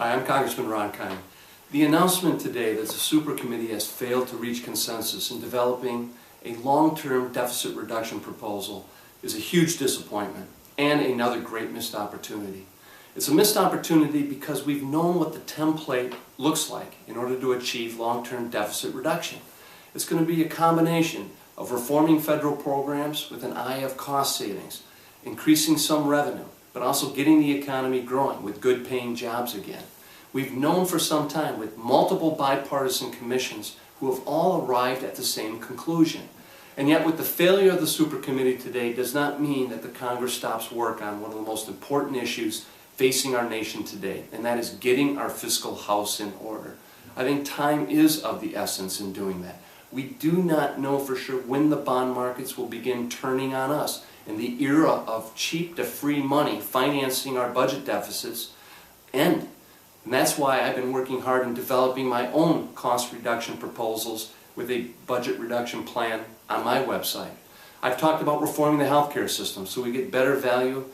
Hi, I'm Congressman Ron Kind. The announcement today that the Super Committee has failed to reach consensus in developing a long-term deficit reduction proposal is a huge disappointment and another great missed opportunity. It's a missed opportunity because we've known what the template looks like in order to achieve long-term deficit reduction. It's going to be a combination of reforming federal programs with an eye of cost savings, increasing some revenue, but also getting the economy growing with good paying jobs again. We've known for some time with multiple bipartisan commissions who have all arrived at the same conclusion. And yet with the failure of the Super Committee today does not mean that the Congress stops work on one of the most important issues facing our nation today, and that is getting our fiscal house in order. I think time is of the essence in doing that. We do not know for sure when the bond markets will begin turning on us and the era of cheap to free money financing our budget deficits end. And that's why I've been working hard in developing my own cost reduction proposals with a budget reduction plan on my website. I've talked about reforming the healthcare system so we get better value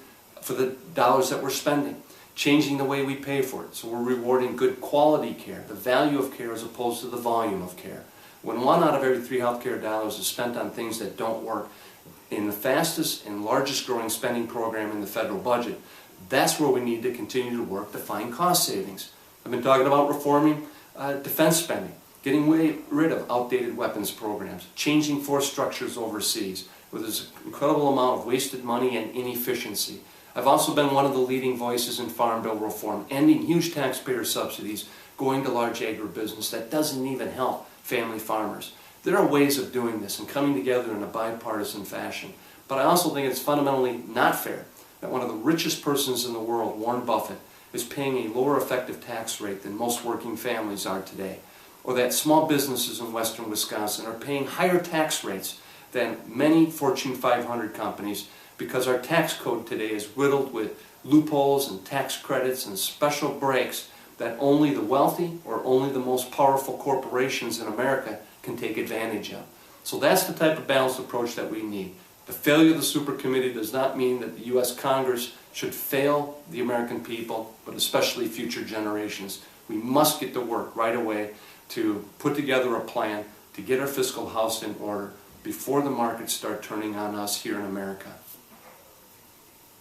for the dollars that we're spending, changing the way we pay for it so we're rewarding good quality care, the value of care as opposed to the volume of care. When 1 out of every 3 healthcare dollars is spent on things that don't work, in the fastest and largest growing spending program in the federal budget, that's where we need to continue to work to find cost savings. I've been talking about reforming defense spending, getting rid of outdated weapons programs, changing force structures overseas where there's an incredible amount of wasted money and inefficiency. I've also been one of the leading voices in Farm Bill reform, ending huge taxpayer subsidies going to large agribusiness that doesn't even help family farmers. There are ways of doing this and coming together in a bipartisan fashion. But I also think it's fundamentally not fair that one of the richest persons in the world, Warren Buffett, is paying a lower effective tax rate than most working families are today. Or that small businesses in western Wisconsin are paying higher tax rates than many Fortune 500 companies because our tax code today is riddled with loopholes and tax credits and special breaks that only the wealthy or only the most powerful corporations in America can take advantage of. So that's the type of balanced approach that we need. The failure of the Super Committee does not mean that the U.S. Congress should fail the American people, but especially future generations. We must get to work right away to put together a plan to get our fiscal house in order before the markets start turning on us here in America.